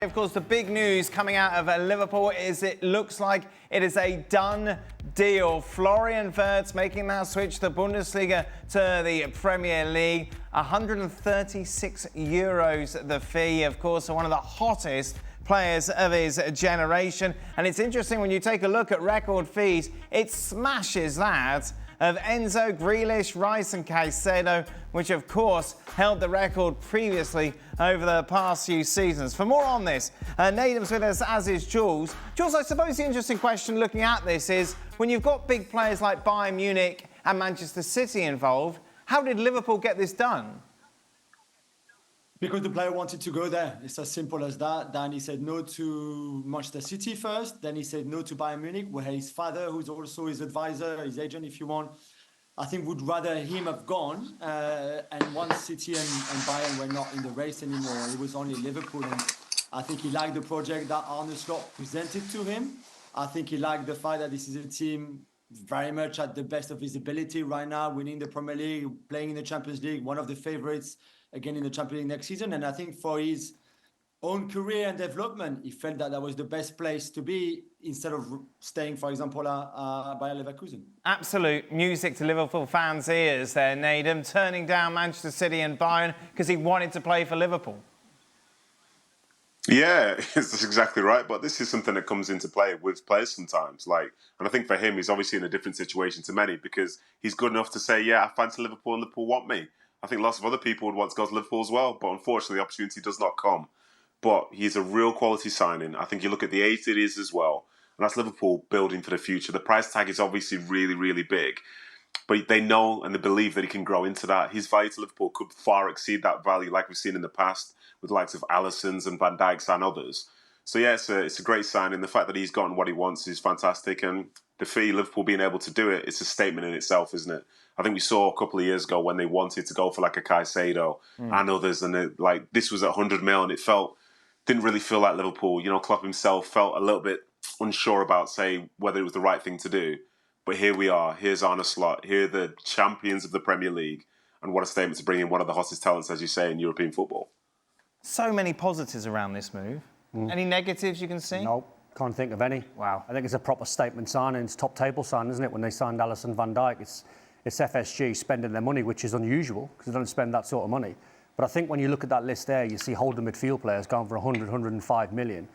Of course, the big news coming out of Liverpool is it looks like it is a done deal. Florian Wirtz making that switch to the Bundesliga to the Premier League. €136 the fee, of course, one of the hottest players of his generation. And it's interesting when you take a look at record fees, it smashes that of Enzo, Grealish, Rice and Caicedo, which of course held the record previously over the past few seasons. For more on this, Nadim's with us, as is Jules. Jules, I suppose the interesting question looking at this is, when you've got big players like Bayern Munich and Manchester City involved, how did Liverpool get this done? Because the player wanted to go there. It's as simple as that. Then he said no to Manchester City first. Then he said no to Bayern Munich, where his father, who's also his advisor, his agent, if you want, I think would rather him have gone. And once City and Bayern were not in the race anymore, it was only Liverpool. And I think he liked the project that Arne Slot presented to him. I think he liked the fact that this is a team very much at the best of his ability right now, winning the Premier League, playing in the Champions League, one of the favourites again in the Champions League next season. And I think for his own career and development, he felt that was the best place to be instead of staying, for example, at Bayer Leverkusen. Absolute music to Liverpool fans' ears there, Nadim, turning down Manchester City and Bayern because he wanted to play for Liverpool. Yeah, that's exactly right. But this is something that comes into play with players sometimes. And I think for him, he's obviously in a different situation to many because he's good enough to say, yeah, I fancy Liverpool and Liverpool want me. I think lots of other people would want to go to Liverpool as well, but unfortunately the opportunity does not come. But he's a real quality signing. I think you look at the age it is as well, and that's Liverpool building for the future. The price tag is obviously really, really big, but they know and they believe that he can grow into that. His value to Liverpool could far exceed that value like we've seen in the past with the likes of Alisson's and Van Dijk's and others. So yeah, it's a great signing. The fact that he's gotten what he wants is fantastic, and the fee, Liverpool being able to do it, it's a statement in itself, isn't it? I think we saw a couple of years ago when they wanted to go for like a Caicedo and others, and this was at 100 mil, and it didn't really feel like Liverpool. You know, Klopp himself felt a little bit unsure about saying whether it was the right thing to do. But here we are. Here's Arne Slot. Here are the champions of the Premier League, and what a statement to bring in one of the hottest talents, as you say, in European football. So many positives around this move. Any negatives you can see? Nope, can't think of any. Wow. I think it's a proper statement signing. It's top table sign, isn't it? When they signed Alisson, Van Dijk, it's FSG spending their money, which is unusual because they don't spend that sort of money. But I think when you look at that list there, you see holding midfield players going for 100, 105 million.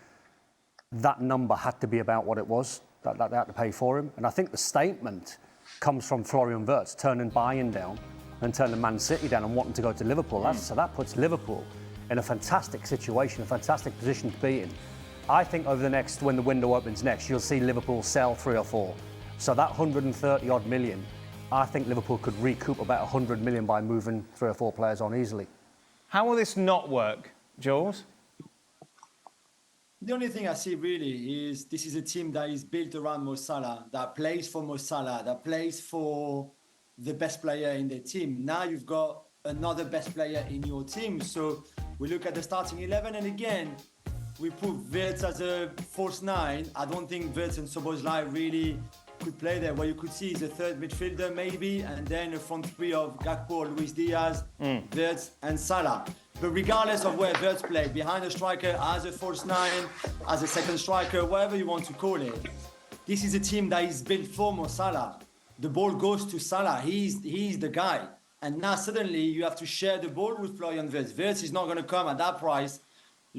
That number had to be about what it was that they had to pay for him. And I think the statement comes from Florian Wirtz turning Bayern down and turning Man City down and wanting to go to Liverpool. So that puts Liverpool in a fantastic situation, a fantastic position to be in. I think over the next, when the window opens next, you'll see Liverpool sell 3 or 4. So that 130 odd million, I think Liverpool could recoup about 100 million by moving 3 or 4 players on easily. How will this not work, Jules? The only thing I see really is this is a team that is built around Mo Salah, that plays for Mo Salah, that plays for the best player in their team. Now you've got another best player in your team. So we look at the starting 11, and again, we put Wirtz as a false 9. I don't think Wirtz and Szoboszlai really could play there. What you could see is a third midfielder maybe, and then a front 3 of Gakpo, Luis Diaz, Wirtz and Salah. But regardless of where Wirtz played, behind a striker, as a false 9, as a second striker, whatever you want to call it, this is a team that is built for Mo Salah. The ball goes to Salah. He's the guy. And now suddenly you have to share the ball with Florian Wirtz. Wirtz is not going to come at that price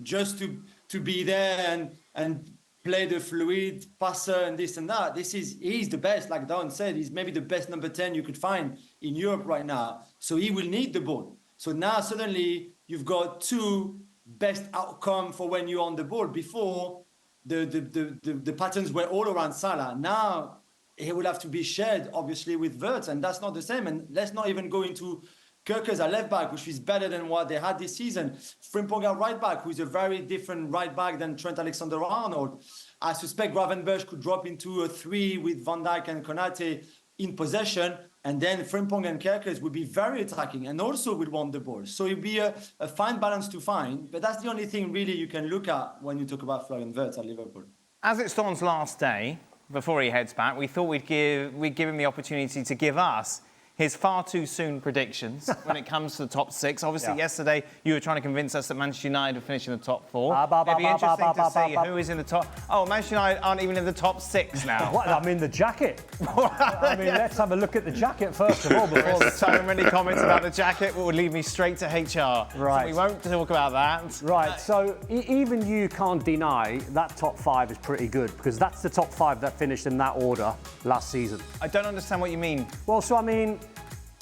just to be there and play the fluid passer and this and that. He's the best, like Don said. He's maybe the best number 10 you could find in Europe right now. So he will need the ball. So now suddenly you've got 2 best outcome for when you're on the ball. Before the patterns were all around Salah. Now he will have to be shared, obviously, with Wirtz, and that's not the same. And let's not even go into Kerkers at left back, which is better than what they had this season. Frimpong at right back, who is a very different right back than Trent Alexander-Arnold. I suspect Gravenberch could drop into a 3 with Van Dijk and Konate in possession, and then Frimpong and Kerkers would be very attacking and also would want the ball. So it'd be a fine balance to find, but that's the only thing really you can look at when you talk about Florian Wirtz at Liverpool. As it's Don's last day, before he heads back, we thought we'd give him the opportunity to give us his far too soon predictions when it comes to the top 6. Obviously, yesterday you were trying to convince us that Manchester United would finish in the top 4. It'd be interesting to see who is in the top. Oh, Manchester United aren't even in the top 6 now. What? I mean, the jacket. I mean, let's have a look at the jacket first of all. Before so many comments about the jacket would lead me straight to HR. Right. So we won't talk about that. Right. So even you can't deny that top 5 is pretty good because that's the top 5 that finished in that order last season. I don't understand what you mean. Well, so I mean,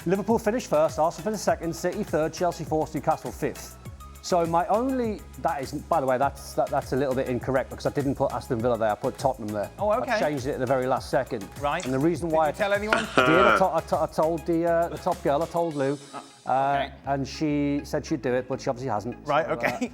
Liverpool finished first, Arsenal finished second, City third, Chelsea fourth, Newcastle fifth. So that is, by the way, that's a little bit incorrect because I didn't put Aston Villa there, I put Tottenham there. Oh, okay. I changed it at the very last second. Right. And the reason why Did you tell anyone? I told the top girl, I told Lou, okay. and she said she'd do it, but she obviously hasn't. Right, so, okay.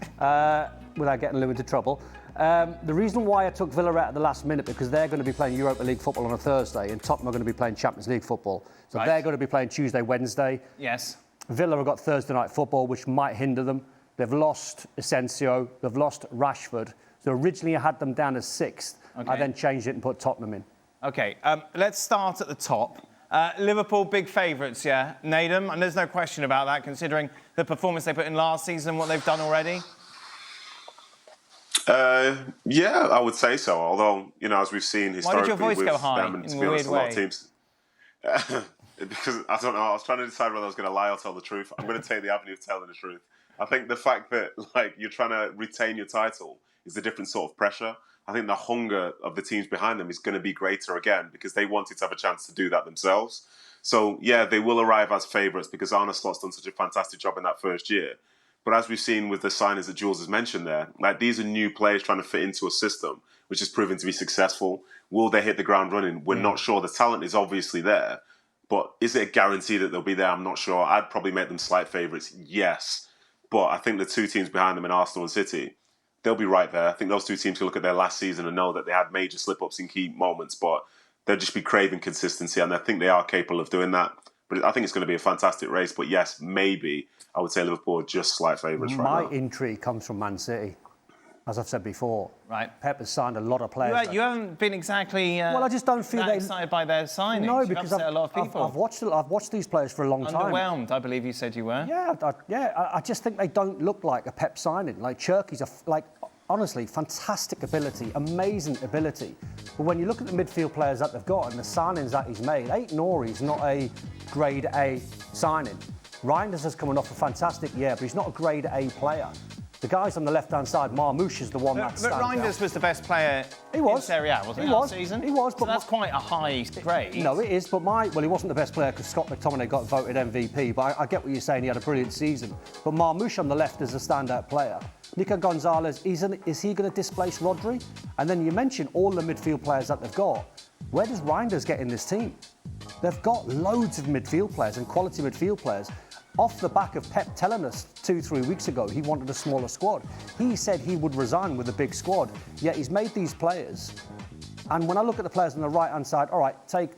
Without getting Lou into trouble. The reason why I took Villa out at the last minute because they're going to be playing Europa League football on a Thursday and Tottenham are going to be playing Champions League football. So they're going to be playing Tuesday, Wednesday. Yes. Villa have got Thursday night football, which might hinder them. They've lost Asensio, they've lost Rashford. So originally I had them down as 6th. Okay. I then changed it and put Tottenham in. Okay, let's start at the top. Liverpool, big favourites, yeah? Nadem, and there's no question about that, considering the performance they put in last season and what they've done already. Yeah, I would say so. Although, as we've seen historically, your voice with go high them, and to in be a honest, weird a lot of teams. Because I don't know, I was trying to decide whether I was going to lie or tell the truth. I'm going to take the avenue of telling the truth. I think the fact that you're trying to retain your title is a different sort of pressure. I think the hunger of the teams behind them is going to be greater again because they wanted to have a chance to do that themselves. So yeah, they will arrive as favourites because Arne Slot's done such a fantastic job in that first year. But as we've seen with the signings that Jules has mentioned there, these are new players trying to fit into a system which has proven to be successful. Will they hit the ground running? We're not sure. The talent is obviously there. But is it a guarantee that they'll be there? I'm not sure. I'd probably make them slight favourites, yes. But I think the two teams behind them in Arsenal and City, they'll be right there. I think those two teams can look at their last season and know that they had major slip-ups in key moments, but they'll just be craving consistency, and I think they are capable of doing that. But I think it's going to be a fantastic race. But yes, maybe I would say Liverpool are just slight favourites right now. My intrigue comes from Man City. As I've said before, right. Pep has signed a lot of players. You haven't been exactly well, I just don't feel that excited by their signings. No, because You've upset a lot of people. I've watched these players for a long time. Underwhelmed, I believe you said you were. Yeah, I just think they don't look like a Pep signing. Like Cherky's honestly, fantastic ability, amazing ability. But when you look at the midfield players that they've got and the signings that he's made, Aït-Nouri's not a grade A signing. Reinders is coming off a fantastic year, but he's not a grade A player. The guys on the left-hand side, Marmoush is the one that stands out. But Reinders was the best player in Serie A, wasn't he, last season? He was, but so that's quite a high grade. No, it is, but he wasn't the best player because Scott McTominay got voted MVP, but I get what you're saying, he had a brilliant season. But Marmoush on the left is a standout player. Nico Gonzalez, is he going to displace Rodri? And then you mention all the midfield players that they've got. Where does Reinders get in this team? They've got loads of midfield players and quality midfield players. Off the back of Pep telling us 2-3 weeks ago he wanted a smaller squad. He said he would resign with a big squad, yet he's made these players. And when I look at the players on the right-hand side, all right, take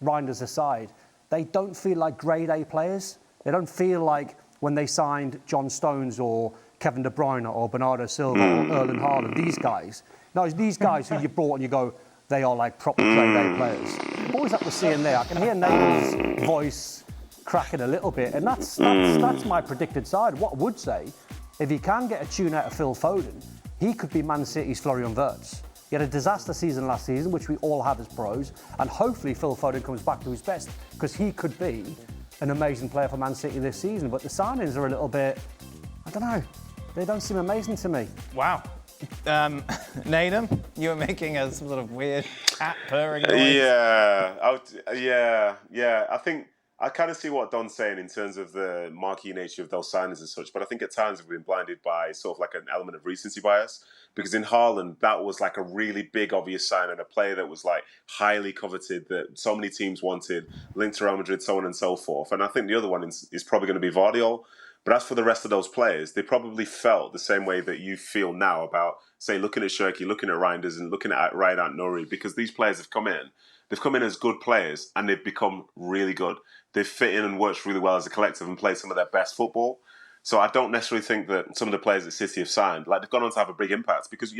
Reinders aside, they don't feel like grade A players. They don't feel like when they signed John Stones or Kevin De Bruyne or Bernardo Silva or Erling Haaland, these guys. No, it's these guys who you brought and you go, they are like proper grade A players. What was that we're seeing there? I can hear Nagel's voice cracking a little bit, and that's my predicted side. What I would say, if he can get a tune out of Phil Foden, he could be Man City's Florian Wirtz. He had a disaster season last season, which we all have as pros, and hopefully Phil Foden comes back to his best, because he could be an amazing player for Man City this season. But the signings are a little bit, I don't know, they don't seem amazing to me. Wow. Nadem, you were making some sort of weird cat purring noise. Yeah. I kind of see what Don's saying in terms of the marquee nature of those signings and such, but I think at times we've been blinded by sort of like an element of recency bias, because in Haaland, that was like a really big, obvious sign and a player that was like highly coveted, that so many teams wanted, linked to Real Madrid, so on and so forth. And I think the other one is probably going to be Vardiol. But as for the rest of those players, they probably felt the same way that you feel now about, say, looking at Cherky, looking at Reinders and looking at Ryan Aït-Nouri, because these players have come in. They've come in as good players and they've become really good. They've fit in and worked really well as a collective and played some of their best football. So I don't necessarily think that some of the players that City have signed, they've gone on to have a big impact, because,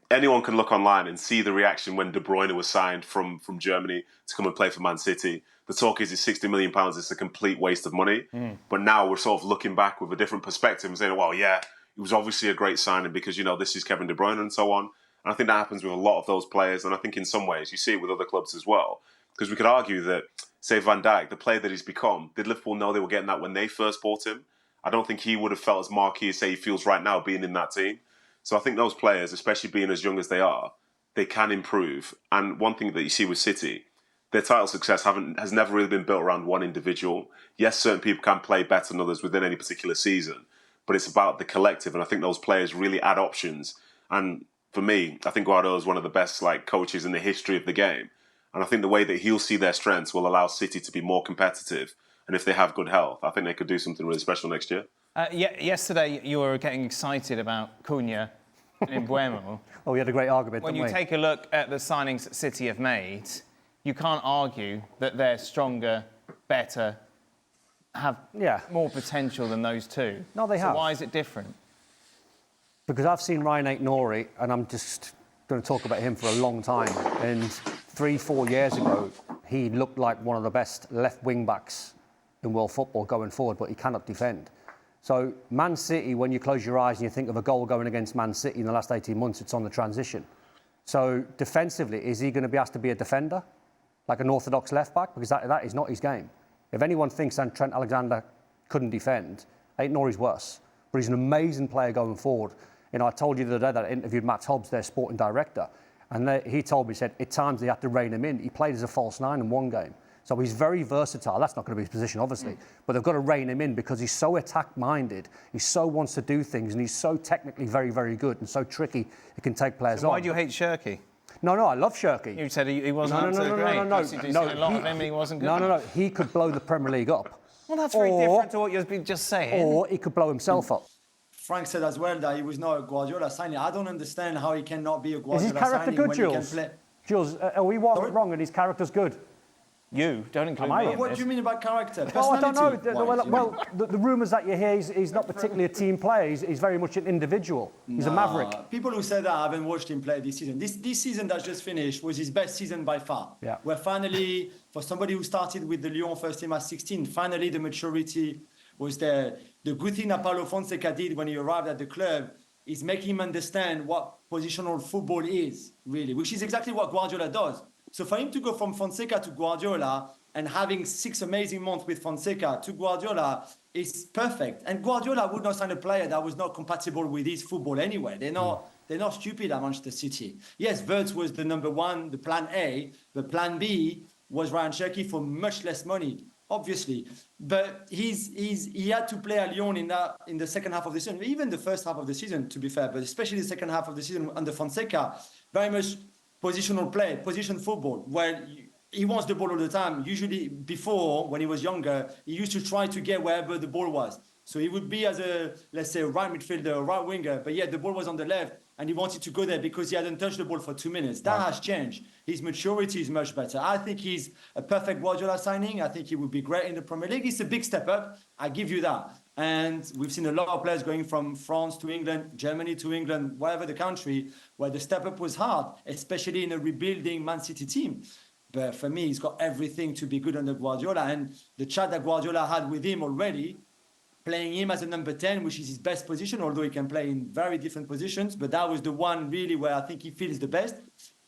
anyone can look online and see the reaction when De Bruyne was signed from Germany to come and play for Man City. the talk is £60 million. It's a complete waste of money. But now we're sort of looking back with a different perspective and saying, well, yeah, it was obviously a great signing because, this is Kevin De Bruyne and so on. And I think that happens with a lot of those players. And I think in some ways you see it with other clubs as well. Because we could argue that, say, Van Dijk, the player that he's become, did Liverpool know they were getting that when they first bought him? I don't think he would have felt as marquee as, say, he feels right now being in that team. So I think those players, especially being as young as they are, they can improve. And one thing that you see with City, their title success has never really been built around one individual. Yes, certain people can play better than others within any particular season, but it's about the collective. And I think those players really add options. And for me, I think Guardiola is one of the best coaches in the history of the game. And I think the way that he'll see their strengths will allow City to be more competitive. And if they have good health, I think they could do something really special next year. Yesterday, you were getting excited about Cunha and Mbeumo. Oh, we had a great argument, When didn't you we? take a look at the signings that City have made, you can't argue that they're stronger, better, have more potential than those two. No, they have. So why is it different? Because I've seen Ryan Aït-Nouri, and I'm just going to talk about him for a long time. And 3-4 years ago, he looked like one of the best left wing-backs in world football going forward, but he cannot defend. So Man City, when you close your eyes and you think of a goal going against Man City in the last 18 months, it's on the transition. So defensively, is he going to be asked to be a defender, like an orthodox left-back? Because that is not his game. If anyone thinks that Trent Alexander couldn't defend, Aït-Nouri's worse. But he's an amazing player going forward. I told you the other day that I interviewed Matt Hobbs, their sporting director, and he told me, he said, at times they had to rein him in. He played as a false nine in one game. So he's very versatile. That's not going to be his position, obviously. But they've got to rein him in because he's so attack-minded. He so wants to do things, and he's so technically very, very good and so tricky, he can take players on. Why do you hate Shirky? No, I love Shirky. You said he wasn't up to the grade. No. You've seen a lot of him and he wasn't good. No. He could blow the Premier League up. Well, that's very different to what you've been just saying. Or he could blow himself up. Frank said as well that he was not a Guardiola signing. I don't understand how he cannot be a Guardiola Is his character signing good, when Jules? he can play. Jules, are we wrong and his character's good? You don't include me in What this. do you mean about character? Oh, I don't know. Personality-wise? The rumours that you hear, he's not particularly a team player. He's very much an individual. He's a maverick. People who said that haven't watched him play this season. This season that just finished was his best season by far. Yeah. Where finally, for somebody who started with the Lyon first team at 16, finally the maturity was there. The good thing that Paulo Fonseca did when he arrived at the club is make him understand what positional football is, really, which is exactly what Guardiola does. So for him to go from Fonseca to Guardiola and having 6 amazing months with Fonseca to Guardiola is perfect. And Guardiola would not sign a player that was not compatible with his football anyway. They're not stupid at Manchester City. Yes, Wirtz was the number one, the plan A. The plan B was Ryan Cherki for much less money, obviously. But he had to play at Lyon in the second half of the season, even the first half of the season, to be fair, but especially the second half of the season under Fonseca, very much positional play, position football, where he wants the ball all the time. Usually before, when he was younger, he used to try to get wherever the ball was. So he would be as a, let's say, a right midfielder, a right winger, but yet the ball was on the left and he wanted to go there because he hadn't touched the ball for 2 minutes. That has changed. His maturity is much better. I think he's a perfect Guardiola signing. I think he would be great in the Premier League. It's a big step up. I give you that. And we've seen a lot of players going from France to England, Germany to England, whatever the country, where the step up was hard, especially in a rebuilding Man City team. But for me, he's got everything to be good under Guardiola. And the chat that Guardiola had with him already, playing him as a number 10, which is his best position, although he can play in very different positions. But that was the one really where I think he feels the best.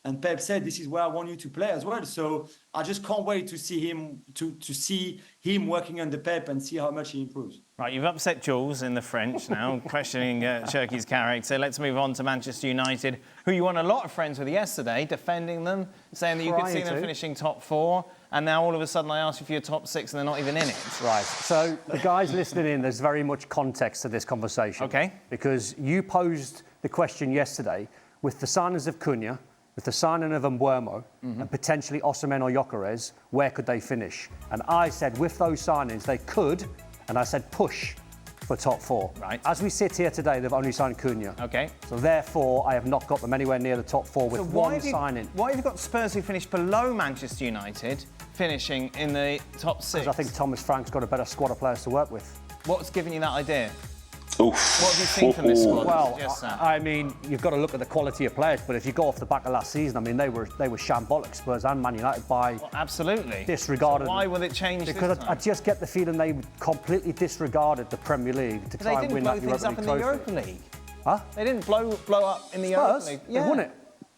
And Pep said, this is where I want you to play as well. So I just can't wait to see him to see him working under Pep and see how much he improves. Right, you've upset Jules in the French now, questioning Cherki's character. Let's move on to Manchester United, who you won a lot of friends with yesterday, defending them, saying that you could see them finishing top 4. And now all of a sudden I ask you for your top 6 and they're not even in it. Right, so the guys listening in, there's very much context to this conversation. Okay. Because you posed the question yesterday with the signings of Cunha, with the signing of Mbeumo and potentially Osimhen or Gyökeres, where could they finish? And I said with those signings they could, and I said push for top 4. Right. As we sit here today, they've only signed Cunha. Okay. So therefore, I have not got them anywhere near the top 4 with one signing. Why have you got Spurs who finished below Manchester United finishing in the top 6? Because I think Thomas Frank's got a better squad of players to work with. What's giving you that idea? Oof. What have you seen from this squad? Well, Yes, sir. I mean, you've got to look at the quality of players, but if you go off the back of last season, I mean, they were shambolic, Spurs and Man United, by Well, absolutely. disregarded. So why will it change Because this I time? just get the feeling they completely disregarded the Premier League to try and win that They didn't blow things up Europa in the League trophy. Europa League. Huh? They didn't blow up in the Spurs? Europa League. They won it.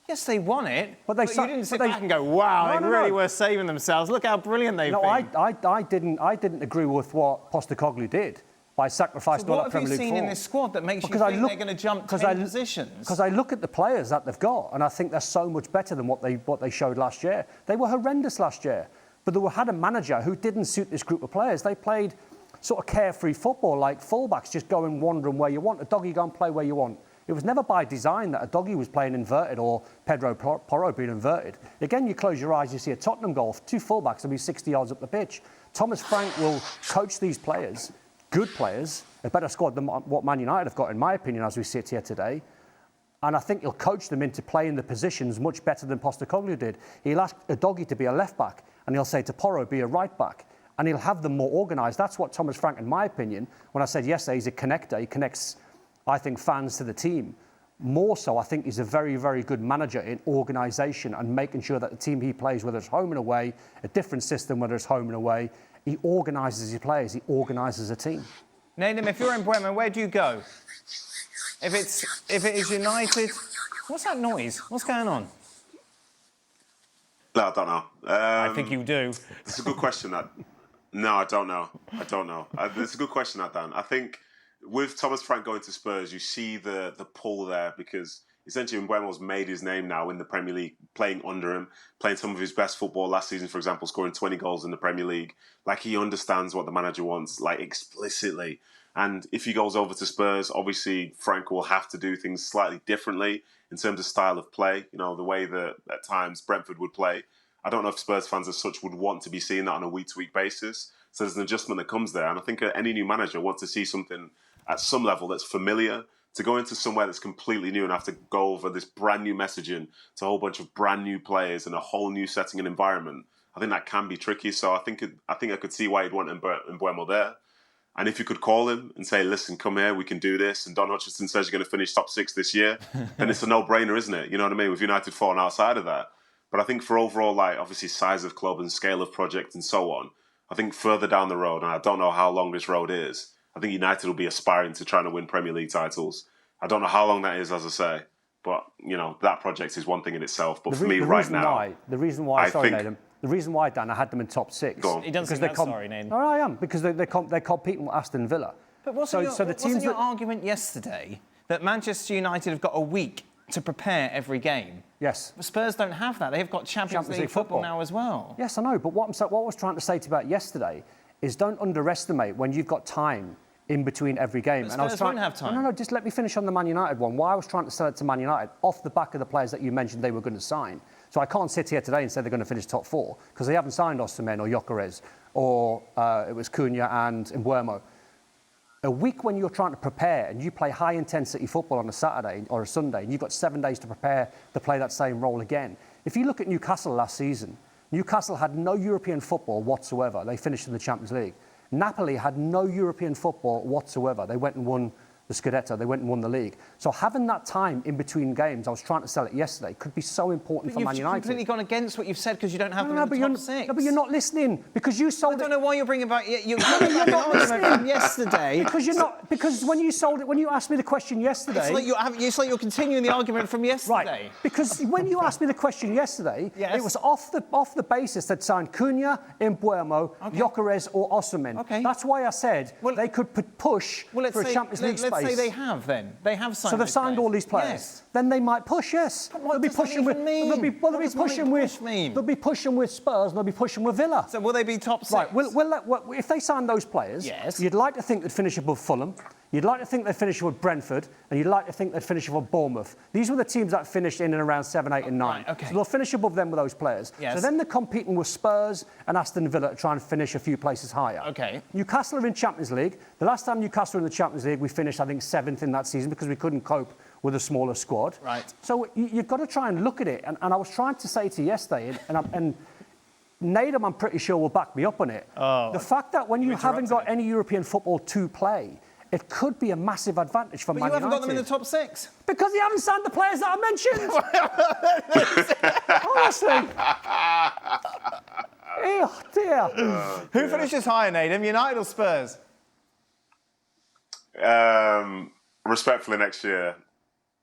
Yes, they won it. But they you sa- didn't sit but they- back and go, "Wow, No, they no, really no. were saving themselves. Look how brilliant they've No, been." I didn't agree with what Postecoglou did by sacrificing all What that have you Premier League seen in form. this squad that makes you Because think they're going to jump 10 positions? Because I look at the players that they've got, and I think they're so much better than what they showed last year. They were horrendous last year, but they had a manager who didn't suit this group of players. They played sort of carefree football, like fullbacks, just go and wandering where you want. A doggy go and play where you want. It was never by design that a doggy was playing inverted or Pedro Porro being inverted. Again, you close your eyes, you see a Tottenham goal, two fullbacks will be 60 yards up the pitch. Thomas Frank will coach these players, good players, a better squad than what Man United have got, in my opinion, as we sit here today. And I think he'll coach them into playing the positions much better than Postecoglou did. He'll ask a doggy to be a left back, and he'll say to Porro, be a right back. And he'll have them more organised. That's what Thomas Frank, in my opinion, when I said yesterday, he's a connector. He connects, I think, fans to the team. More so, I think he's a very, very good manager in organisation and making sure that the team he plays, whether it's home and away, a different system, whether it's home and away, he organises his players, he organises a team. Nadim, if you're in Mbeumo, where do you go? If it is United, what's that noise? What's going on? No, I don't know. I think you do. It's a good question. No, I don't know. It's a good question, Dan. I think with Thomas Frank going to Spurs, you see the pull there because essentially Mbeumo's made his name now in the Premier League, playing under him, playing some of his best football last season, for example, scoring 20 goals in the Premier League. Like, he understands what the manager wants, like, explicitly. And if he goes over to Spurs, obviously Frank will have to do things slightly differently in terms of style of play, you know, the way that at times Brentford would play. I don't know if Spurs fans as such would want to be seeing that on a week-to-week basis. So there's an adjustment that comes there. And I think any new manager wants to see something at some level that's familiar. To go into somewhere that's completely new and have to go over this brand new messaging to a whole bunch of brand new players and a whole new setting and environment, I think that can be tricky. So I think I could see why you'd want Mbeumo there. And if you could call him and say, listen, come here, we can do this, and Don Hutchinson says you're going to finish top 6 this year, then it's a no-brainer, isn't it? You know what I mean? With United falling outside of that. But I think for overall, like, obviously size of club and scale of project and so on, I think further down the road, and I don't know how long this road is, I think United will be aspiring to trying to win Premier League titles. I don't know how long that is, as I say, but, you know, that project is one thing in itself. But for me right now... The reason why, Dan, I had them in top 6. He doesn't say that, sorry, Nathan. No, I am, because they're competing with Aston Villa. But wasn't your argument yesterday that Manchester United have got a week to prepare every game? Yes. But Spurs don't have that. They've got Champions League football now as well. Yes, I know, but what I was trying to say to you about yesterday is don't underestimate when you've got time in between every game. But Spurs won't have time. No, just let me finish on the Man United one. Why I was trying to sell it to Man United off the back of the players that you mentioned they were going to sign. So I can't sit here today and say they're going to finish top 4 because they haven't signed Osimhen or Gyökeres or it was Cunha and Mbeumo. A week when you're trying to prepare and you play high-intensity football on a Saturday or a Sunday and you've got 7 days to prepare to play that same role again. If you look at Newcastle last season, Newcastle had no European football whatsoever. They finished in the Champions League. Napoli had no European football whatsoever. They went and won the Scudetto, they went and won the league. So having that time in between games, I was trying to sell it yesterday, could be so important for Man United. You've completely gone against what you've said because you don't have them in the top 6. No, but you're not listening because you sold it. I don't know why you're bringing back your argument from yesterday. Because when you sold it, when you asked me the question yesterday... It's like you're continuing the argument from yesterday. Right, because when you asked me the question yesterday, yes. It was off the basis that signed Cunha, Mbeumo, Gyökeres or Osimhen. Okay. That's why I said they could push for a Champions League space. Let's say they have then. They have signed. So they've signed all these players. Yes. Then they might push, yes. But what does that even mean? They'll be pushing with Spurs and they'll be pushing with Villa. So will they be top 6? Right, if they sign those players, yes. You'd like to think they'd finish above Fulham. You'd like to think they'd finish with Brentford, and you'd like to think they'd finish with Bournemouth. These were the teams that finished in and around 7, 8 and 9. Right, okay. So they'll finish above them with those players. Yes. So then they're competing with Spurs and Aston Villa to try and finish a few places higher. Okay. Newcastle are in Champions League. The last time Newcastle were in the Champions League, we finished, I think, 7th in that season because we couldn't cope with a smaller squad. Right. So you've got to try and look at it. And I was trying to say to you yesterday, and Nadim, I'm pretty sure, will back me up on it. The fact that when you haven't got any European football to play, it could be a massive advantage for But Man you haven't United. got them in the top 6. Because you haven't signed the players that I mentioned. Honestly. Oh, dear. Who finishes higher, Nadim? United or Spurs? Respectfully, next year,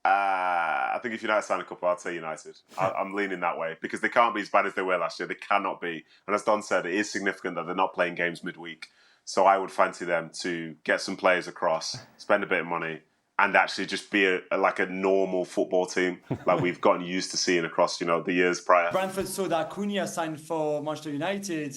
I think if United sign a couple, I'd say United. I'm leaning that way because they can't be as bad as they were last year. They cannot be. And as Don said, it is significant that they're not playing games midweek. So I would fancy them to get some players across, spend a bit of money, and actually just be like a normal football team, like we've gotten used to seeing across, the years prior. Brentford saw that Cunha signed for Manchester United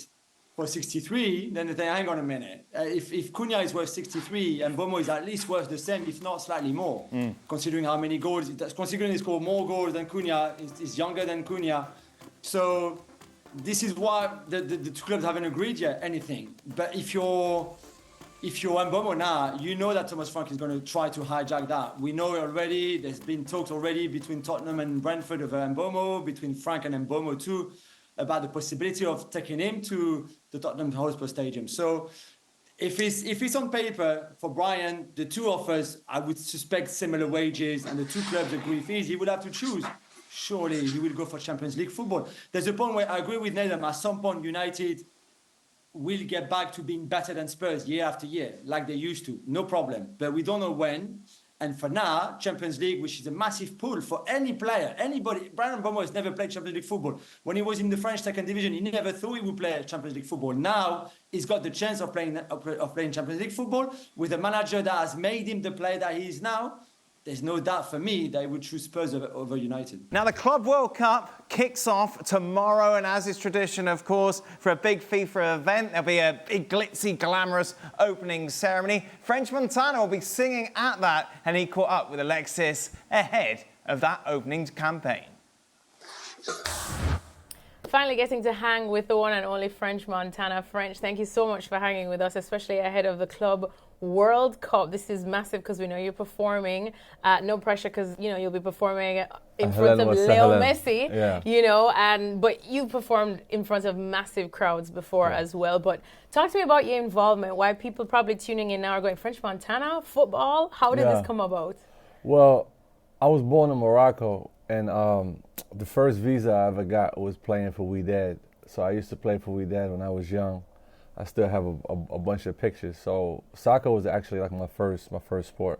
for 63, then they think, hang on a minute. If Cunha is worth 63 and Mbeumo is at least worth the same, if not slightly more, considering how many goals, considering he scored more goals than Cunha, is younger than Cunha. So this is why the two clubs haven't agreed yet anything. But if you're Mbeumo now, you know that Thomas Frank is going to try to hijack that. We know already, there's been talks already between Tottenham and Brentford over Mbeumo, between Frank and Mbeumo too, about the possibility of taking him to the Tottenham Hotspur Stadium. So if it's on paper for Bryan, the two offers, I would suspect similar wages, and the two clubs agree fees, he would have to choose. Surely he will go for Champions League football. There's a point where I agree with Nathan, at some point United will get back to being better than Spurs year after year, like they used to, no problem. But we don't know when. And for now, Champions League, which is a massive pull for any player, anybody. Bryan Mbeumo has never played Champions League football. When he was in the French second division, he never thought he would play Champions League football. Now he's got the chance of playing Champions League football with a manager that has made him the player that he is now. There's no doubt for me that he would choose Spurs over United. Now, the Club World Cup kicks off tomorrow, and as is tradition, of course, for a big FIFA event, there'll be a big, glitzy, glamorous opening ceremony. French Montana will be singing at that, and he caught up with Alexis ahead of that opening campaign. Finally getting to hang with the one and only French Montana. French, thank you so much for hanging with us, especially ahead of the Club World Cup. This is massive because we know you're performing. No pressure because, you'll be performing in front of Leo Messi, but you performed in front of massive crowds before as well. But talk to me about your involvement, why people probably tuning in now are going, French Montana, football? How did this come about? Well, I was born in Morocco, and the first visa I ever got was playing for Wydad. So I used to play for Wydad when I was young. I still have a bunch of pictures. So soccer was actually like my first sport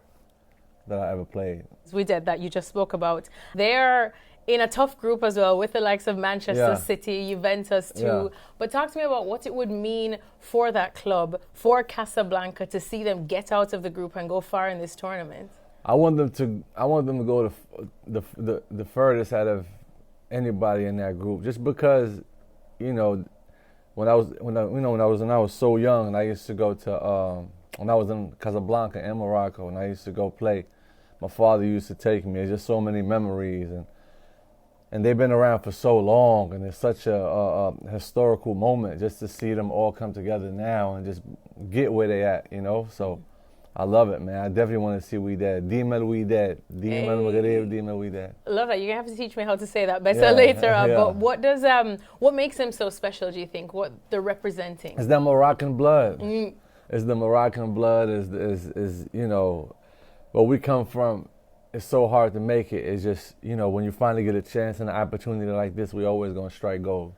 that I ever played. We did that you just spoke about. They're in a tough group as well with the likes of Manchester City, Juventus too. Yeah. But talk to me about what it would mean for that club, for Casablanca, to see them get out of the group and go far in this tournament. I want them to go to the furthest out of anybody in that group, just because, when I was so young, and I used to go to when I was in Casablanca in Morocco, and I used to go play. My father used to take me. There's just so many memories, and they've been around for so long, and it's such a historical moment just to see them all come together now and just get where they at, So I love it, man. I definitely want to see Wydad. Dime el Wydad. Dime el Maghreb, dime el Wydad. Love that. You're going to have to teach me how to say that better later on. Yeah. But what makes them so special, do you think? What they're representing? It's the Moroccan blood. It's the Moroccan blood. Is where we come from. It's so hard to make it. It's just, when you finally get a chance and an opportunity like this, we always going to strike gold.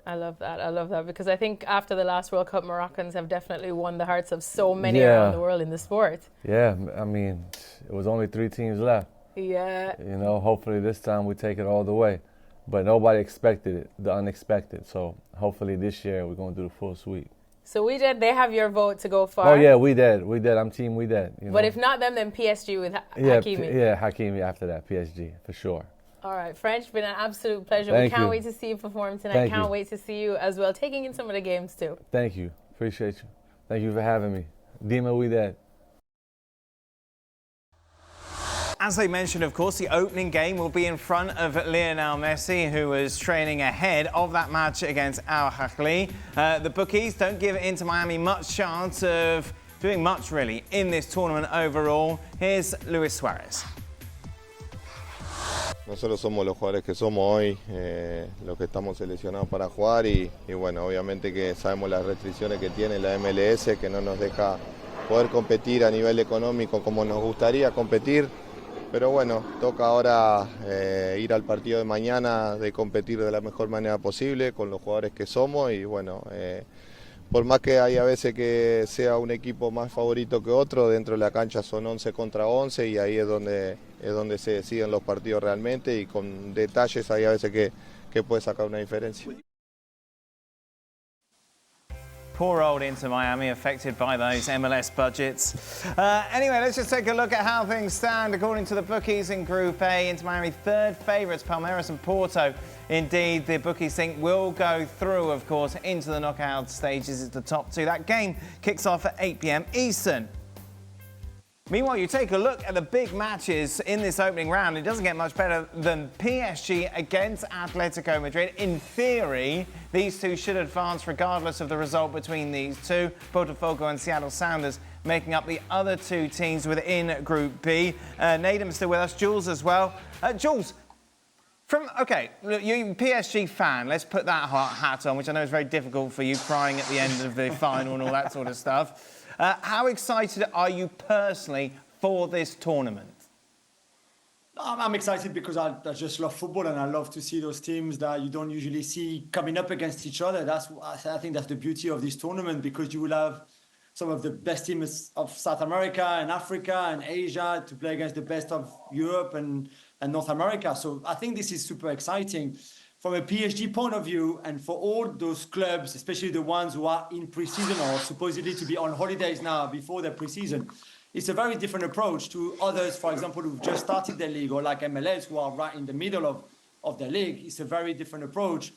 I love that because I think after the last World Cup, Moroccans have definitely won the hearts of so many around the world in the sport. Yeah, I mean, it was only 3 teams left. Yeah. Hopefully this time we take it all the way. But nobody expected it, the unexpected. So hopefully this year we're going to do the full sweep. So they have your vote to go far? Oh, yeah, we did. I'm team Wydad. But if not them, then PSG with Hakimi. Yeah, Hakimi after that, PSG, for sure. All right, French, been an absolute pleasure. Thank we can't you. wait to see you perform tonight. Can't wait to see you as well, taking in some of the games too. Thank you. Appreciate you. Thank you for having me. Dime Wydad. As I mentioned, of course, the opening game will be in front of Lionel Messi, who was training ahead of that match against Al Ahly. The bookies don't give Inter Miami much chance of doing much, really, in this tournament overall. Here's Luis Suarez. Nosotros somos los jugadores que somos hoy, los que estamos seleccionados para jugar y bueno, obviamente que sabemos las restricciones que tiene la MLS, que no nos deja poder competir a nivel económico como nos gustaría competir. Pero bueno, toca ahora ir al partido de mañana, de competir de la mejor manera posible con los jugadores que somos y bueno, por más que hay a veces que sea un equipo más favorito que otro, dentro de la cancha son 11 contra 11 y ahí es donde se deciden los partidos realmente y con detalles hay a veces que puede sacar una diferencia. Poor old Inter Miami affected by those MLS budgets. Anyway, let's just take a look at how things stand. According to the bookies in Group A, Inter Miami third favourites, Palmeiras and Porto. Indeed, the bookies think will go through, of course, into the knockout stages as the top two. That game kicks off at 8 p.m. Eastern. Meanwhile, you take a look at the big matches in this opening round. It doesn't get much better than PSG against Atletico Madrid. In theory, these two should advance regardless of the result between these two. Botafogo and Seattle Sounders making up the other two teams within Group B. Nadim's still with us, Jules as well. Jules, look, you're a PSG fan. Let's put that hat on, which I know is very difficult for you, crying at the end of the final and all that sort of stuff. How excited are you personally for this tournament? I'm excited because I just love football and I love to see those teams that you don't usually see coming up against each other. I think that's the beauty of this tournament, because you will have some of the best teams of South America and Africa and Asia to play against the best of Europe and North America. So I think this is super exciting. From a PSG point of view, and for all those clubs, especially the ones who are in pre-season or supposedly to be on holidays now before their pre-season, it's a very different approach to others, for example, who've just started their league, or like MLS, who are right in the middle of their league. It's a very different approach.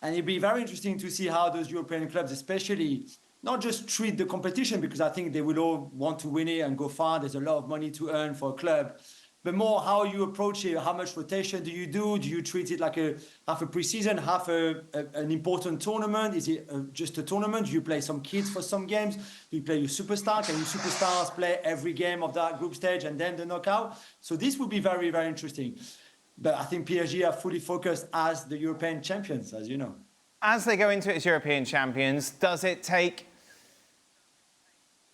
And it'd be very interesting to see how those European clubs especially not just treat the competition, because I think they will all want to win it and go far. There's a lot of money to earn for a club. But more how you approach it. How much rotation do you do? Do you treat it like half a preseason, half an important tournament? Is it just a tournament? Do you play some kids for some games? Do you play your superstar? Can your superstars play every game of that group stage and then the knockout? So this will be very, very interesting. But I think PSG are fully focused as the European champions, as you know. As they go into it as European champions, does it take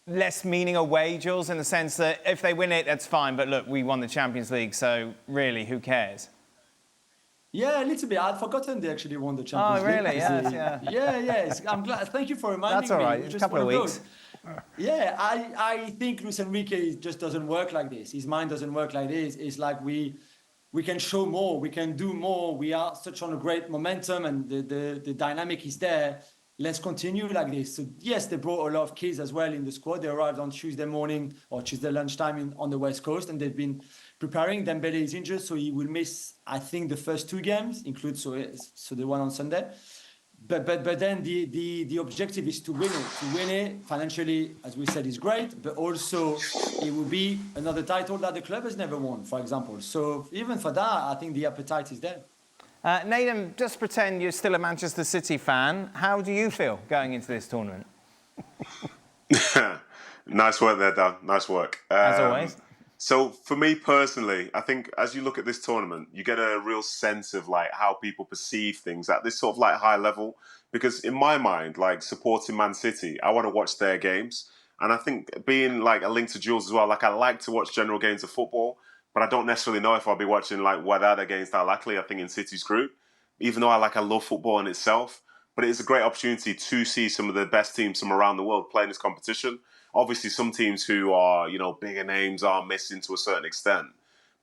less meaning away, Jules, in the sense that if they win it, that's fine, but look, we won the Champions League, so really, who cares? Yeah, a little bit. I'd forgotten they actually won the Champions League. Oh, really? Yes, yeah. Yeah. I'm glad. Thank you for reminding me. That's all right. It's a couple of weeks. Yeah, I think Luis Enrique just doesn't work like this. His mind doesn't work like this. It's like we can show more, we can do more. We are such on a great momentum, and the dynamic is there. Let's continue like this. So yes, they brought a lot of kids as well in the squad. They arrived on Tuesday morning or Tuesday lunchtime on the West Coast, and they've been preparing. Dembele is injured, so he will miss, I think, the first two games, so the one on Sunday. But then the objective is to win it. To win it financially, as we said, is great, but also it will be another title that the club has never won, for example. So even for that, I think the appetite is there. Nadim, just pretend you're still a Manchester City fan. How do you feel going into this tournament? Nice work there, Dan. Nice work. As always. So for me personally, I think as you look at this tournament, you get a real sense of like how people perceive things at this sort of like high level. Because in my mind, like supporting Man City, I want to watch their games. And I think being like a link to Jules as well, like I like to watch general games of football, but I don't necessarily know if I'll be watching like Wydad against Al Ahly, I think in City's group, even though I love football in itself. But it is a great opportunity to see some of the best teams from around the world playing this competition. Obviously, some teams who are, bigger names are missing to a certain extent.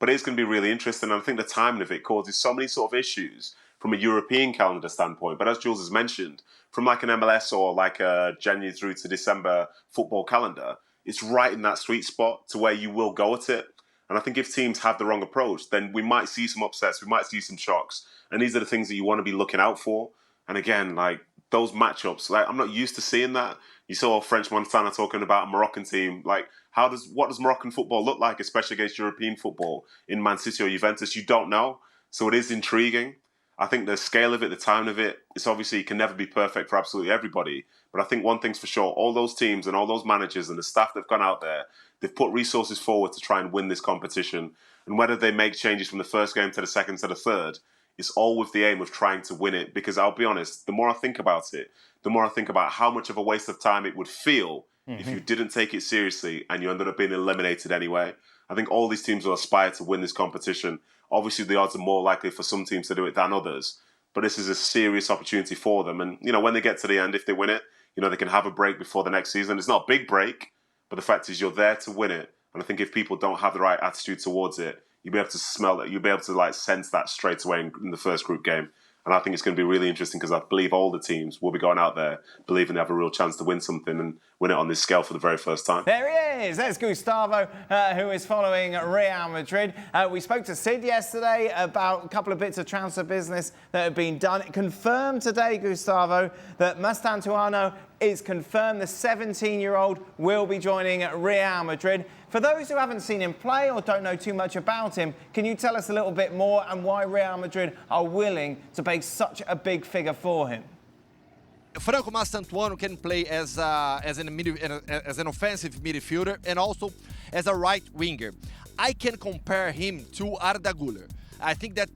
But it's going to be really interesting. And I think the timing of it causes so many sort of issues from a European calendar standpoint. But as Jules has mentioned, from like an MLS or like a January through to December football calendar, it's right in that sweet spot to where you will go at it. And I think if teams have the wrong approach, then we might see some upsets, we might see some shocks. And these are the things that you want to be looking out for. And again, like those matchups, like I'm not used to seeing that. You saw French Montana talking about a Moroccan team. Like, what does Moroccan football look like, especially against European football in Man City or Juventus? You don't know. So it is intriguing. I think the scale of it, the time of it, it's obviously it can never be perfect for absolutely everybody. But I think one thing's for sure, all those teams and all those managers and the staff that have gone out there, they've put resources forward to try and win this competition. And whether they make changes from the first game to the second to the third, it's all with the aim of trying to win it. Because I'll be honest, the more I think about it, the more I think about how much of a waste of time it would feel if you didn't take it seriously and you ended up being eliminated anyway. I think all these teams will aspire to win this competition. Obviously, the odds are more likely for some teams to do it than others, but this is a serious opportunity for them. And, when they get to the end, if they win it, they can have a break before the next season. It's not a big break, but the fact is you're there to win it. And I think if people don't have the right attitude towards it, you'll be able to smell it. You'll be able to sense that straight away in the first group game. And I think it's going to be really interesting because I believe all the teams will be going out there believing they have a real chance to win something and win it on this scale for the very first time. There he is. There's Gustavo, who is following Real Madrid. We spoke to Sid yesterday about a couple of bits of transfer business that have been done. It confirmed today, Gustavo, that Mastantuono is confirmed. The 17-year-old will be joining Real Madrid. For those who haven't seen him play or don't know too much about him, can you tell us a little bit more and why Real Madrid are willing to pay such a big figure for him? Franco Mastantuono can play as an offensive midfielder and also as a right winger. I can compare him to Arda Güler. I think that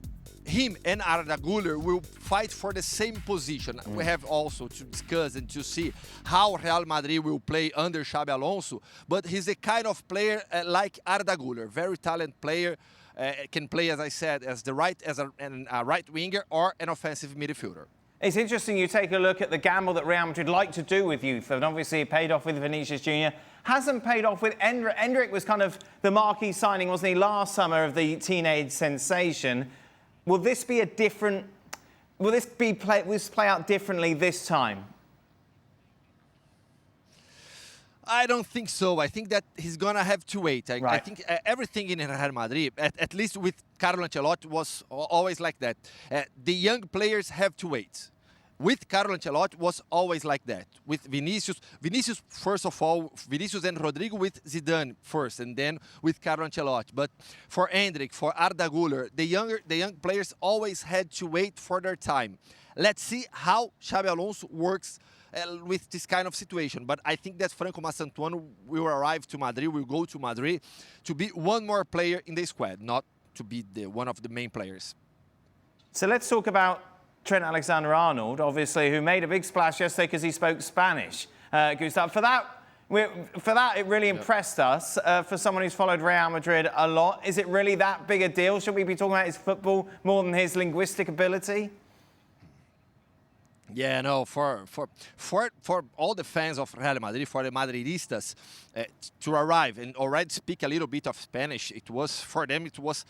him and Arda Güler will fight for the same position. We have also to discuss and to see how Real Madrid will play under Xabi Alonso, but he's a kind of player like Arda Güler, very talented player, can play, as I said, as a right winger or an offensive midfielder. It's interesting you take a look at the gamble that Real Madrid like to do with youth, and obviously it paid off with Vinicius Jr. Hasn't paid off with Endrick. Endrick was kind of the marquee signing, wasn't he, last summer of the teenage sensation. Will this be a different? Will this play out differently this time? I don't think so. I think that he's gonna have to wait. I think everything in Real Madrid, at least with Carlo Ancelotti, was always like that. The young players have to wait. With Carlo Ancelotti was always like that. With Vinicius first of all, Vinicius and Rodrygo with Zidane first, and then with Carlo Ancelotti. But for Endrick, for Arda Güler, the young players always had to wait for their time. Let's see how Xabi Alonso works with this kind of situation. But I think that Franco Mastantuono will arrive to Madrid, will go to Madrid to be one more player in the squad, not to be one of the main players. So let's talk about Trent Alexander-Arnold, obviously, who made a big splash yesterday because he spoke Spanish. Gustav, for that, it really impressed us. For someone who's followed Real Madrid a lot, is it really that big a deal? Should we be talking about his football more than his linguistic ability? Yeah, no, for all the fans of Real Madrid, for the Madridistas, to arrive and already speak a little bit of Spanish, for them it was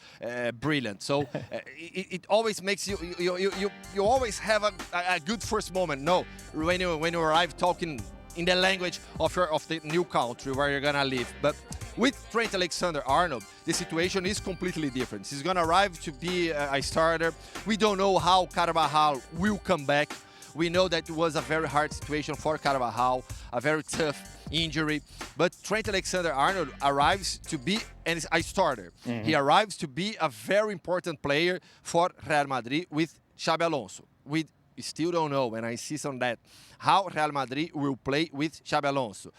brilliant. So it always makes you always have a good first moment. No, when you arrive talking in the language of the new country where you're gonna live. But with Trent Alexander-Arnold, the situation is completely different. He's gonna arrive to be a starter. We don't know how Carvajal will come back. We know that it was a very hard situation for Carvajal, a very tough injury. But Trent Alexander-Arnold arrives to be a starter. He arrives to be a very important player for Real Madrid with Xabi Alonso. We still don't know, and I see some that, how Real Madrid will play with Xabi Alonso.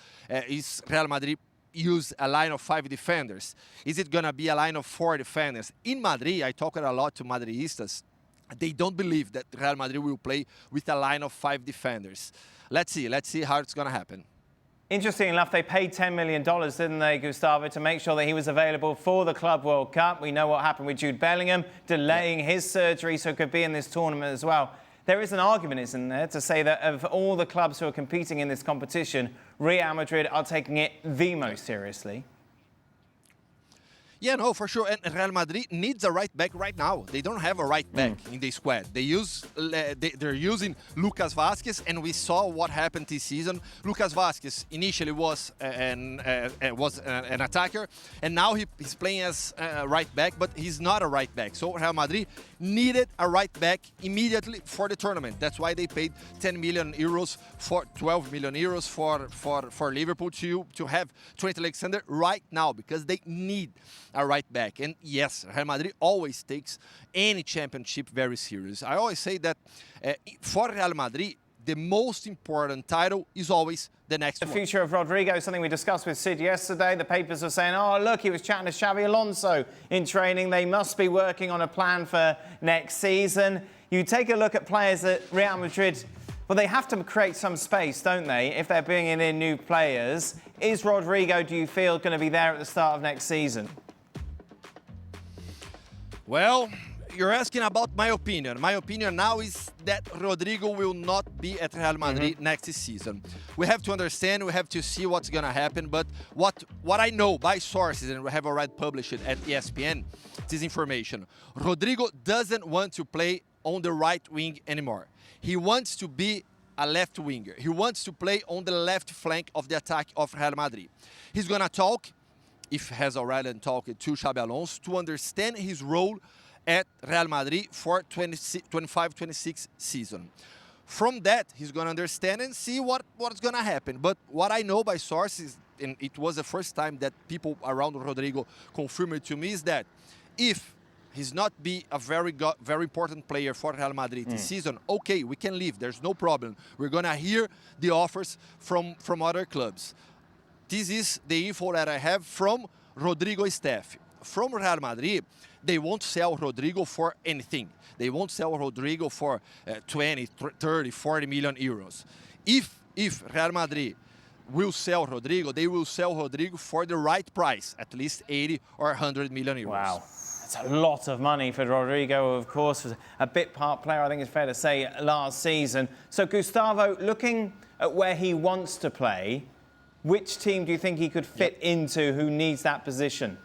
Is Real Madrid use a line of 5 defenders? Is it going to be a line of 4 defenders? In Madrid, I talked a lot to Madridistas. They don't believe that Real Madrid will play with a line of 5 defenders. Let's see how it's going to happen. Interesting enough, they paid $10 million, didn't they, Gustavo, to make sure that he was available for the Club World Cup. We know what happened with Jude Bellingham, delaying his surgery so he could be in this tournament as well. There is an argument, isn't there, to say that of all the clubs who are competing in this competition, Real Madrid are taking it the most seriously. Yeah, no, for sure. And Real Madrid needs a right back right now. They don't have a right back in the squad. They're using Lucas Vázquez, and we saw what happened this season. Lucas Vázquez initially was an attacker, and now he's playing as a right back, but he's not a right back. So Real Madrid needed a right back immediately for the tournament. That's why they paid 10 million euros for 12 million euros for Liverpool to have Trent Alexander right now, because they need a right back. And yes, Real Madrid always takes any championship very serious. I always say that for Real Madrid, the most important title is always the next one. The future of Rodrygo is something we discussed with Sid yesterday. The papers are saying, oh, look, he was chatting to Xabi Alonso in training. They must be working on a plan for next season. You take a look at players that Real Madrid, But they have to create some space, don't they, if they're bringing in new players. Is Rodrygo, do you feel, going to be there at the start of next season? Well, you're asking about my opinion. My opinion now is that Rodrygo will not be at Real Madrid next season. We have to understand, we have to see what's going to happen. But what I know by sources, and we have already published it at ESPN, this information. Rodrygo doesn't want to play on the right wing anymore. He wants to be a left winger. He wants to play on the left flank of the attack of Real Madrid. He's going to talk, if he has already talked to Xabi Alonso, to understand his role at Real Madrid for 25-26 season. From that, he's going to understand and see what's going to happen. But what I know by sources, and it was the first time that people around Rodrygo confirmed it to me, is that if he's not be a very important player for Real Madrid this season, okay, we can leave. There's no problem. We're going to hear the offers from other clubs. This is the info that I have from Rodrygo's staff. From Real Madrid, they won't sell Rodrygo for anything. They won't sell Rodrygo for 20, 30, 40 million euros. If Real Madrid will sell Rodrygo, they will sell Rodrygo for the right price, at least 80 or 100 million euros. Wow. That's a lot of money for Rodrygo, of course. Was a bit part player, I think it's fair to say, last season. So, Gustavo, looking at where he wants to play, which team do you think he could fit into who needs that position?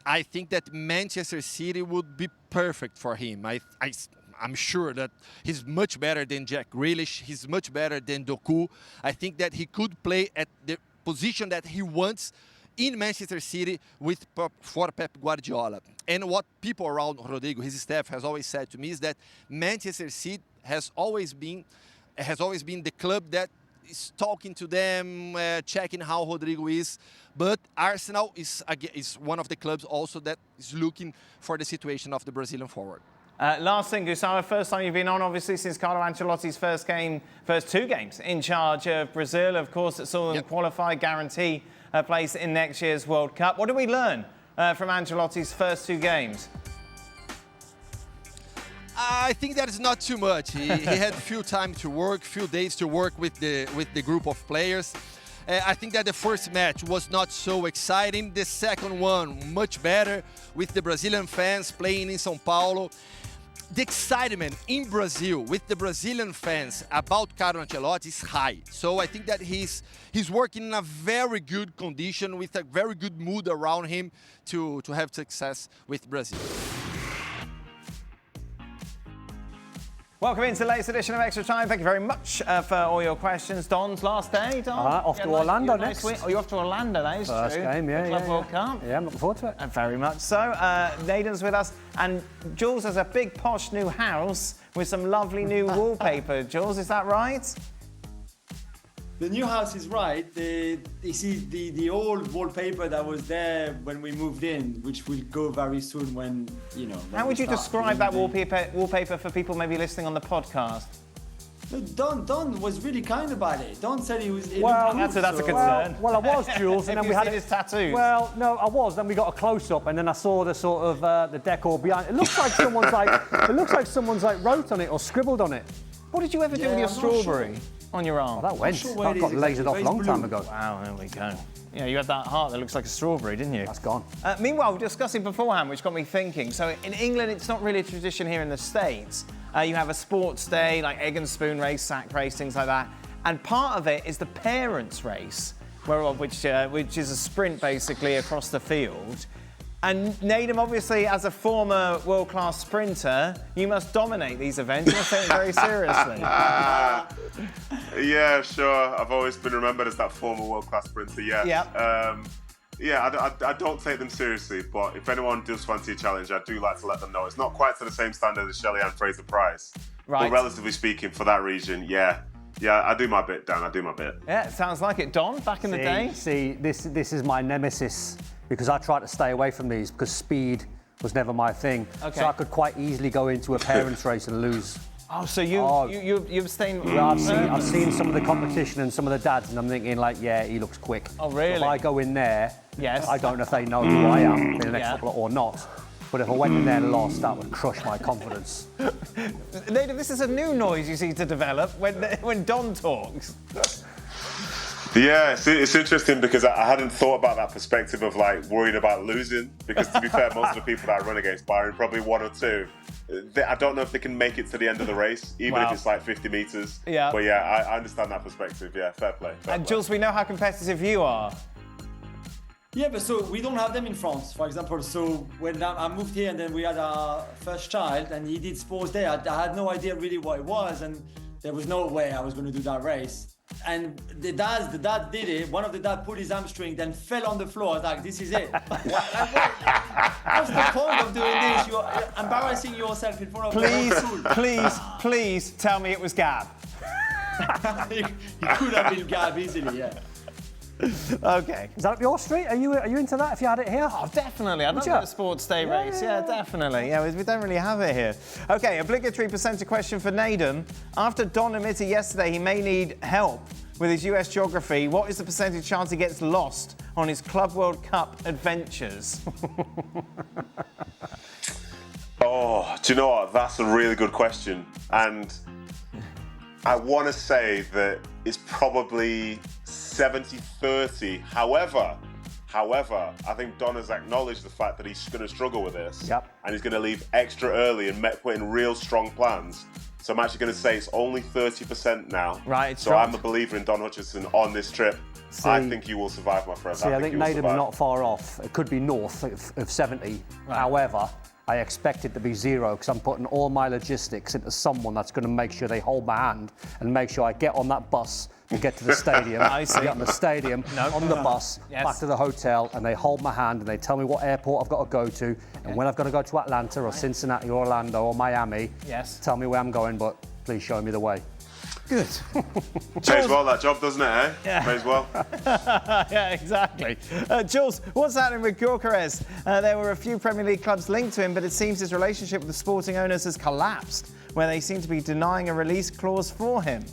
I think that Manchester City would be perfect for him. I'm sure that he's much better than Jack Grealish. He's much better than Doku. I think that he could play at the position that he wants in Manchester City for Pep Guardiola. And what people around Rodrygo, his staff, has always said to me is that Manchester City has always been the club that is talking to them, checking how Rodrygo is. But Arsenal is one of the clubs also that is looking for the situation of the Brazilian forward. Last thing, Gustavo, first time you've been on, obviously, since Carlo Ancelotti's first two games in charge of Brazil. Of course, it saw them qualify, guarantee a place in next year's World Cup. What did we learn from Ancelotti's first two games? I think that is not too much. He had few days to work with the group of players. I think that the first match was not so exciting. The second one, much better, with the Brazilian fans playing in São Paulo. The excitement in Brazil with the Brazilian fans about Carlo Ancelotti is high. So I think that he's working in a very good condition with a very good mood around him to have success with Brazil. Welcome into the latest edition of Extra Time. Thank you very much for all your questions. Don's last day, Don. Off to Orlando next. Oh, you're off to Orlando, that is First true. game, yeah. Club World Cup. Yeah, I'm looking forward to it. Very much so. Nathan's with us, and Jules has a big posh new house with some lovely new wallpaper. Jules, is that right? The new house is right. The old wallpaper that was there when we moved in, which will go very soon when, you know. How would you describe that wallpaper for people maybe listening on the podcast? Don was really kind about it. Don said he was. Well, that's a concern. Well, I was, Jules, and then we had his tattoos. Well, no, I was. Then we got a close-up, and then I saw the sort of the decor behind. It looks like someone's wrote on it or scribbled on it. What did you ever do with your strawberry on your arm? Oh, that went. Sure That got lasered off a long time ago. Wow, there we go. Yeah, you had that heart that looks like a strawberry, didn't you? That's gone. Meanwhile, we're discussing beforehand, which got me thinking. So in England, it's not really a tradition here in the States. You have a sports day, like egg and spoon race, sack race, things like that. And part of it is the parents' race, which is a sprint basically across the field. And Nadem, obviously, as a former world-class sprinter, you must dominate these events. You must take it very seriously. Yeah, sure. I've always been remembered as that former world-class sprinter, yeah. I don't take them seriously, but if anyone does fancy a challenge, I do like to let them know. It's not quite to the same standard as Shelley-Ann Fraser-Price. Right. But relatively speaking, for that region, yeah, I do my bit, Dan, I do my bit. Yeah, it sounds like it. Don, back in the day? See, this is my nemesis, because I try to stay away from these, because speed was never my thing. Okay. So I could quite easily go into a parents' race and lose. Oh, so you've stayed... Yeah, I've seen some of the competition and some of the dads, and I'm thinking, like, yeah, he looks quick. Oh, really? So if I go in there, yes. I don't know if they know who I am in the next couple or not. But if I went in there and lost, that would crush my confidence. Nader, this is a new noise you seem to develop when Don talks. Yeah, it's interesting because I hadn't thought about that perspective of like worrying about losing. Because to be fair, most of the people that I run against, Byron, probably one or two, I don't know if they can make it to the end of the race, even if it's like 50 metres. Yeah. But yeah, I understand that perspective. Yeah, fair play. And Jules, we know how competitive you are. Yeah, but so we don't have them in France, for example. So when I moved here and then we had our first child and he did sports there, I had no idea really what it was, and there was no way I was going to do that race. And the dad did it. One of the dad pulled his hamstring, then fell on the floor. I was like, this is it. What's the point of doing this? You're embarrassing yourself in front of Please tell me it was Gab. You could have been Gab easily, yeah. Okay. Is that up your street? Are you into that if you had it here? Oh, definitely. I'd love a sports day race. Yeah, definitely. Yeah, we don't really have it here. Okay, obligatory percentage question for Naden. After Don admitted yesterday he may need help with his US geography, what is the percentage chance he gets lost on his Club World Cup adventures? Oh, do you know what? That's a really good question. And I want to say that it's probably 70-30. However, I think Don has acknowledged the fact that he's going to struggle with this. Yep. And he's going to leave extra early and put in real strong plans. So I'm actually going to say it's only 30% now. Right, so I'm a believer in Don Hutchinson on this trip. I think you will survive, my friend. I think Naden's not far off. It could be north of 70. Right. However, I expect it to be 0 because I'm putting all my logistics into someone that's going to make sure they hold my hand and make sure I get on that bus and get to the stadium. I get on the stadium, on the bus, back to the hotel, and they hold my hand and they tell me what airport I've got to go to, and when I've got to go to Atlanta or Cincinnati or Orlando or Miami, tell me where I'm going, but please show me the way. Good. Pays well that job, doesn't it, eh? Yeah. Pays well. Yeah, exactly. Jules, what's happening with Gyökeres? There were a few Premier League clubs linked to him, but it seems his relationship with the sporting owners has collapsed, where they seem to be denying a release clause for him.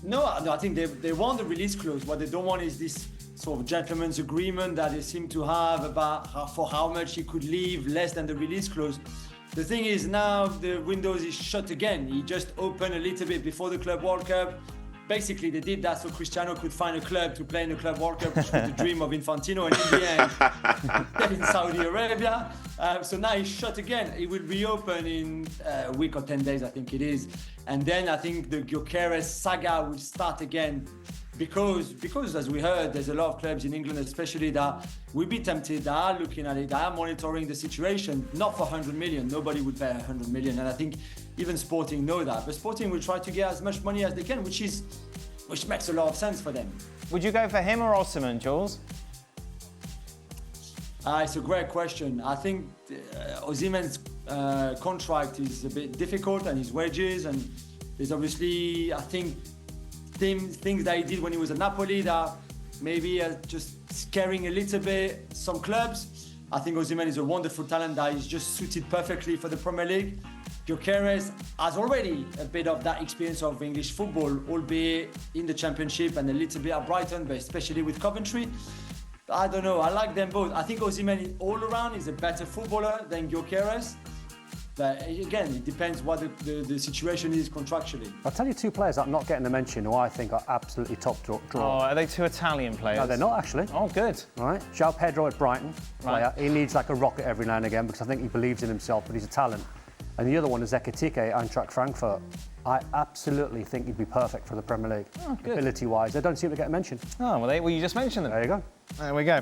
No, I think they want the release clause. What they don't want is this sort of gentleman's agreement that they seem to have about how much he could leave, less than the release clause. The thing is now the window is shut again. He just opened a little bit before the Club World Cup. Basically, they did that so Cristiano could find a club to play in the Club World Cup, which was the dream of Infantino, and in the end, they're in Saudi Arabia. So now he's shut again. It will reopen in a week or 10 days, I think it is. And then I think the Gyökeres saga will start again because as we heard, there's a lot of clubs in England especially that will be tempted, that are looking at it, that are monitoring the situation, not for 100 million. Nobody would pay 100 million. And I think even Sporting know that. But Sporting will try to get as much money as they can, which makes a lot of sense for them. Would you go for him or Osimhen, Jules? It's a great question. I think Osimhen's contract is a bit difficult, and his wages, and there's obviously, I think, things that he did when he was at Napoli that maybe just scaring a little bit some clubs. I think Osimhen is a wonderful talent that is just suited perfectly for the Premier League. Gyökeres has already a bit of that experience of English football, albeit in the Championship and a little bit at Brighton, but especially with Coventry. I don't know, I like them both. I think Osimhen all around is a better footballer than Gyökeres. But again, it depends what the situation is contractually. I'll tell you two players that I'm not getting to mention who I think are absolutely top draw. Oh, are they two Italian players? No, they're not actually. Oh, good. All right. João Pedro at Brighton. Right. He needs like a rocket every now and again because I think he believes in himself, but he's a talent. And the other one is Ekitike at Eintracht Frankfurt. I absolutely think he'd be perfect for the Premier League, ability-wise. They don't seem to get mentioned. Oh, well, you just mentioned them. There you go. There we go.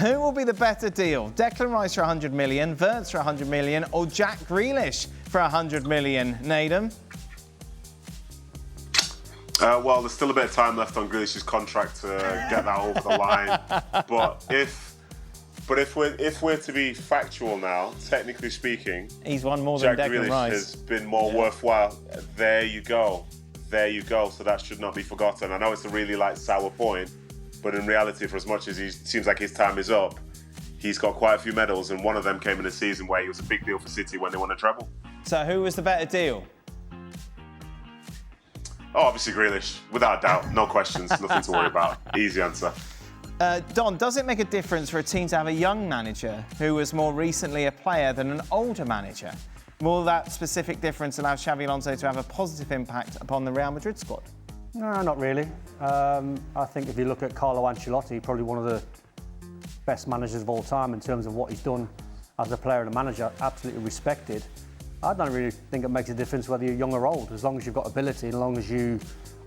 Who will be the better deal? Declan Rice for 100 million, Wirtz for 100 million, or Jack Grealish for 100 million? Naden? Well, there's still a bit of time left on Grealish's contract to get that over the line. But if we're to be factual now, technically speaking, he's won more than Jack Declan Grealish Rice. has been more worthwhile. There you go. So that should not be forgotten. I know it's a really sour point, but in reality, for as much as he seems like his time is up, he's got quite a few medals, and one of them came in a season where he was a big deal for City when they won a treble. So who was the better deal? Oh, obviously Grealish, without a doubt, no questions, nothing to worry about. Easy answer. Don, does it make a difference for a team to have a young manager who was more recently a player than an older manager? Will that specific difference allow Xabi Alonso to have a positive impact upon the Real Madrid squad? No, not really. I think if you look at Carlo Ancelotti, probably one of the best managers of all time in terms of what he's done as a player and a manager, absolutely respected. I don't really think it makes a difference whether you're young or old, as long as you've got ability, as long as you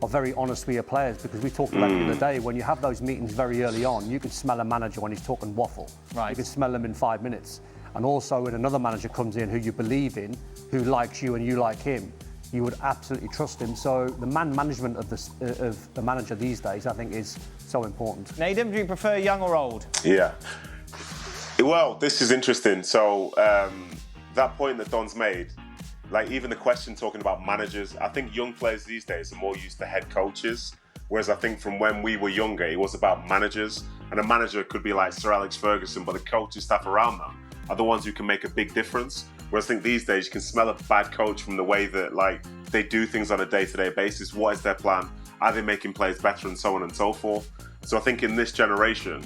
are very honest with your players, because we talked about it the other day, when you have those meetings very early on, you can smell a manager when he's talking waffle. Right. You can smell him in 5 minutes. And also when another manager comes in who you believe in, who likes you and you like him, you would absolutely trust him. So the man management of the manager these days, I think, is so important. Nadim, do you prefer young or old? Yeah. Well, this is interesting. So that point that Don's made, like even the question talking about managers, I think young players these days are more used to head coaches. Whereas I think from when we were younger, it was about managers. And a manager could be like Sir Alex Ferguson, but the coaching staff around them are the ones who can make a big difference. Whereas I think these days you can smell a bad coach from the way that like they do things on a day-to-day basis. What is their plan? Are they making players better, and so on and so forth? So I think in this generation,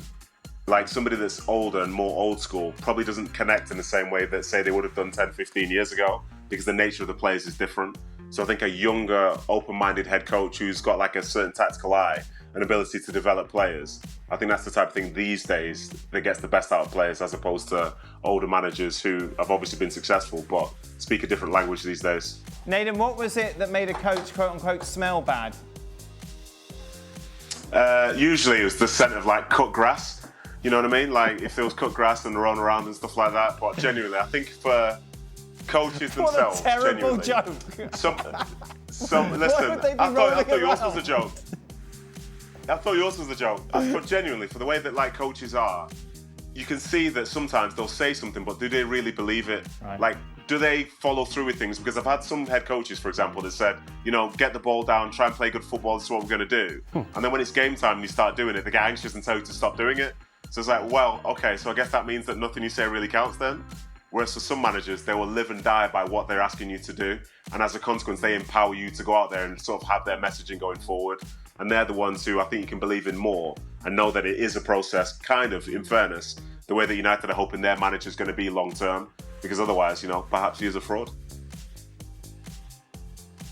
like somebody that's older and more old school probably doesn't connect in the same way that say they would have done 10, 15 years ago, because the nature of the players is different. So I think a younger, open-minded head coach who's got like a certain tactical eye and ability to develop players, I think that's the type of thing these days that gets the best out of players, as opposed to older managers who have obviously been successful but speak a different language these days. Nadim, what was it that made a coach, quote-unquote, smell bad? Usually it was the scent of like cut grass. You know what I mean? Like if there was cut grass and they're on around and stuff like that. But genuinely, I think for coaches themselves, what a terrible joke. Some Why listen, would they be I thought rolling yours was around? a joke. I thought yours was a joke. But genuinely, for the way that like coaches are, you can see that sometimes they'll say something, but do they really believe it? Right. Like, do they follow through with things? Because I've had some head coaches, for example, that said, you know, get the ball down, try and play good football, this is what we're going to do. And then when it's game time and you start doing it, they get anxious and tell you to stop doing it. So it's like, well, okay, so I guess that means that nothing you say really counts then. Whereas for some managers, they will live and die by what they're asking you to do. And as a consequence, they empower you to go out there and sort of have their messaging going forward. And they're the ones who I think you can believe in more and know that it is a process, kind of, in fairness, the way that United are hoping their manager's going to be long term. Because otherwise, you know, perhaps he is a fraud.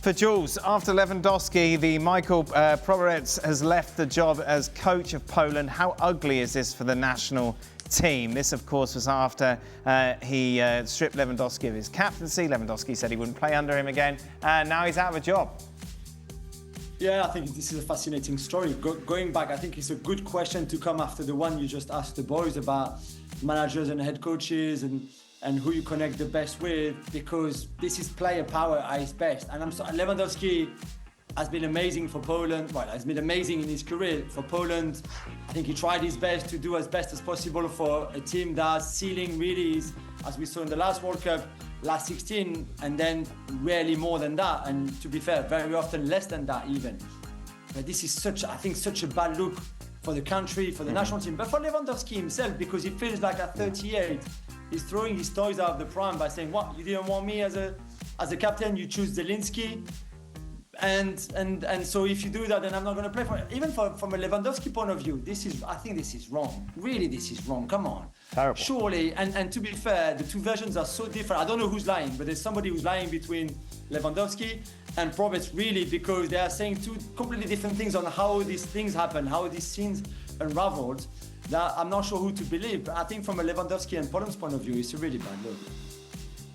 For Jules, after Lewandowski, the Michael Provorets has left the job as coach of Poland. How ugly is this for the national team? This, of course, was after he stripped Lewandowski of his captaincy. Lewandowski said he wouldn't play under him again, and now he's out of a job. Yeah, I think this is a fascinating story. Going back, I think it's a good question to come after the one you just asked the boys about managers and head coaches and who you connect the best with, because this is player power at its best. And Lewandowski has been amazing for Poland. Well, has been amazing in his career for Poland. I think he tried his best to do as best as possible for a team that's ceiling really is, as we saw in the last World Cup, last 16, and then rarely more than that. And to be fair, very often less than that even. But this is such a bad look for the country, for the national team, but for Lewandowski himself, because he feels like at 38, he's throwing his toys out of the prime by saying, "What, you didn't want me as a captain? You choose Zelensky." And so if you do that, then I'm not going to play for it. Even from a Lewandowski point of view, I think this is wrong. Really, this is wrong. Come on. Terrible. Surely, and to be fair, the two versions are so different. I don't know who's lying, but there's somebody who's lying between Lewandowski and Provorets, really, because they are saying two completely different things on how these things happen, how these scenes unraveled. That I'm not sure who to believe. But I think from a Lewandowski and Poland's point of view, it's a really bad look.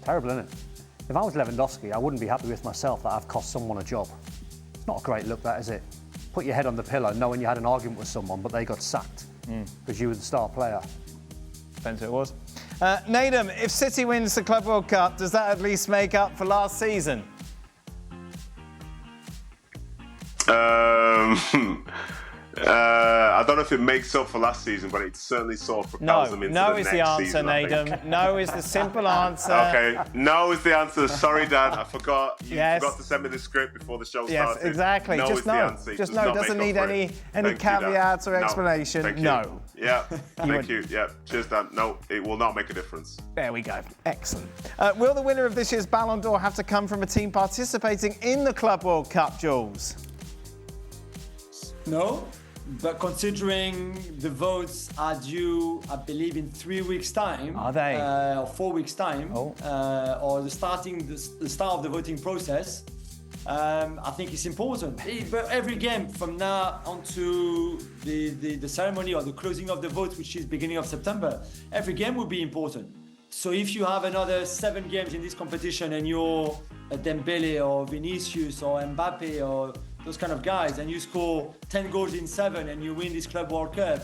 Terrible, isn't it? If I was Lewandowski, I wouldn't be happy with myself that I've cost someone a job. It's not a great look, that, is it? Put your head on the pillow knowing you had an argument with someone, but they got sacked because you were the star player. Depends who it was. Nadim, if City wins the Club World Cup, does that at least make up for last season? I don't know if it makes up for last season, but it certainly sort of propels them into the next season. No is the answer, Nadim. No is the simple answer. Okay, no is the answer. Sorry, Dad, I forgot. You Yes. forgot to send me the script before the show Yes, started. exactly. No Just is the no. answer. It Just does no. not Doesn't make need up for any it. Thank you, Dad. caveats or No. explanation. Thank you. No. Yeah. Thank you. Yeah. Cheers, Dan. No, it will not make a difference. There we go. Excellent. Will the winner of this year's Ballon d'Or have to come from a team participating in the Club World Cup, Jules? No? But considering the votes are due, I believe, in 3 weeks' time. Are they? Or 4 weeks' time. Oh. Or the start of the voting process. I think it's important. But every game from now on to the ceremony or the closing of the votes, which is beginning of September, every game will be important. So if you have another 7 games in this competition and you're a Dembele or Vinicius or Mbappe or those kind of guys, and you score 10 goals in 7 and you win this Club World Cup,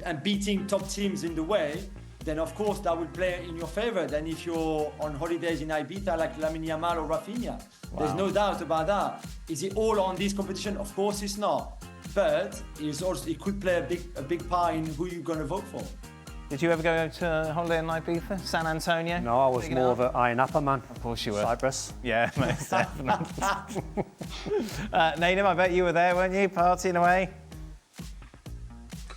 and beating top teams in the way, then of course that will play in your favor than if you're on holidays in Ibiza like Lamine Yamal or Rafinha. Wow. There's no doubt about that. Is it all on this competition? Of course it's not. But it could play a big part in who you're going to vote for. Did you ever go to a holiday in Ibiza, San Antonio? No, I was more of an Iron Apple man. Of course you were. Cyprus. Yeah, most definitely. Nadim, I bet you were there, weren't you, partying away?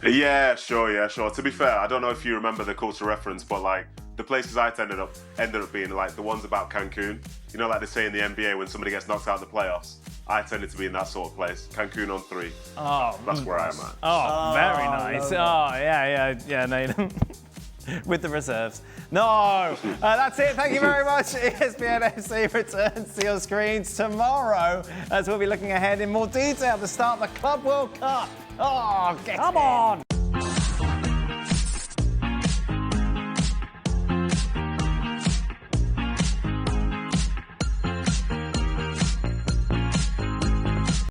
Yeah, sure. To be fair, I don't know if you remember the cultural reference, but like the places I ended up being like the ones about Cancun. You know, like they say in the NBA when somebody gets knocked out of the playoffs. I tended to be in that sort of place. Cancun on 3. Oh, that's where I am at. Oh, very nice. Oh, yeah, Nadim. With the reserves. No, that's it. Thank you very much. ESPN FC returns to your screens tomorrow as we'll be looking ahead in more detail to start the Club World Cup. Oh, come on.